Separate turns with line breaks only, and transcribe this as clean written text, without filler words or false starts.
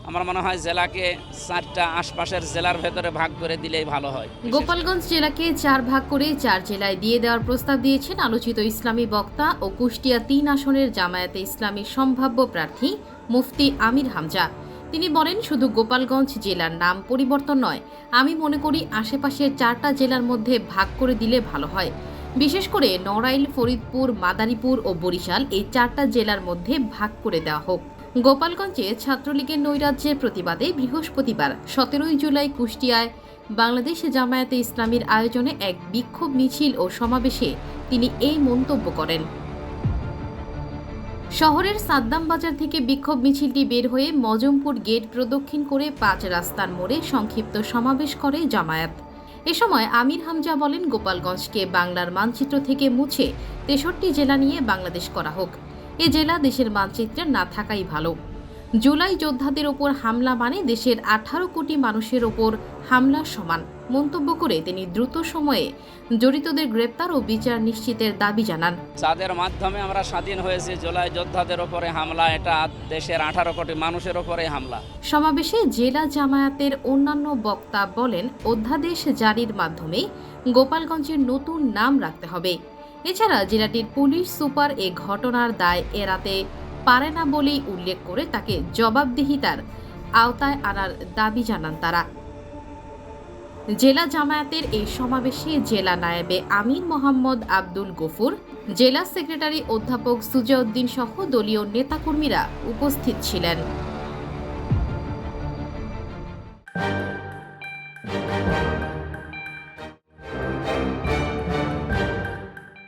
আমার মনে হয় জেলাকে 4টা আশপাশের জেলার ভেতরে ভাগ করে দিলেই ভালো হয়।
গোপালগঞ্জ জেলাকে 4 ভাগ করে 4 জেলায় দিয়ে দেওয়ার প্রস্তাব দিয়েছেন আলোচিত ইসলামী বক্তা ও কুষ্টিয়া 3 আসনের জামায়াতে ইসলামীর সম্ভাব্য প্রার্থী মুফতি আমির হামজা। তিনি বলেন, শুধু গোপালগঞ্জ জেলার নাম পরিবর্তন নয়, আমি মনে করি আশেপাশের 4টা জেলার মধ্যে ভাগ করে দিলে ভালো হয়। বিশেষ করে নড়াইল, ফরিদপুর, মাদারীপুর ও বরিশাল এই 4টা জেলার মধ্যে ভাগ করে দেওয়া হোক। গোপালগঞ্জে ছাত্রলীগের নৈরাজ্যের প্রতিবাদে বৃহস্পতিবার 17 জুলাই কুষ্টিয়ায় বাংলাদেশ জামায়াতে ইসলামীর আয়োজনে এক বিক্ষোভ মিছিল ও সমাবেশে তিনি এই মন্তব্য করেন। শহরের সাদ্দাম বাজার থেকে বিক্ষোভ মিছিলটি বের হয়ে মজমপুর গেট প্রদক্ষিণ করে 5 রাস্তার মোড়ে সংক্ষিপ্ত সমাবেশ করে জামায়াত। এ সময় আমির হামজা বলেন, গোপালগঞ্জকে বাংলার মানচিত্র থেকে মুছে 63 জেলা নিয়ে বাংলাদেশ করা হোক। এ জেলা দেশের মানচিত্রে না থাকাই ভালো। জুলাই যোদ্ধাদের ওপর হামলা মানে দেশের 18 কোটি মানুষের ওপর হামলার সমান মন্তব্য করে তিনি দ্রুত সময়ে জড়িতদের গ্রেপ্তার ও বিচার নিশ্চিতের দাবি জানান।
যাদের মাধ্যমে আমরা স্বাধীন হয়েছি, জুলাই যোদ্ধাদের ওপরে হামলা, এটা দেশের 18 কোটি মানুষের ওপরে হামলা।
সমাবেশে জেলা জামায়াতের অন্যান্য বক্তা বলেন, অধ্যাদেশ জারির মাধ্যমে গোপালগঞ্জের নতুন নাম রাখতে হবে। এছাড়া জেলাটির পুলিশ সুপার এ ঘটনার দায় এড়াতে পারে না বলেই উল্লেখ করে তাকে জবাবদিহিতার আওতায় আনার দাবি জানান তারা। জেলা জামায়াতের এই সমাবেশে জেলা নায়েবে আমির মোহাম্মদ আব্দুল গফুর, জেলা সেক্রেটারি অধ্যাপক সুজাউদ্দিন সহ দলীয় নেতাকর্মীরা উপস্থিত ছিলেন।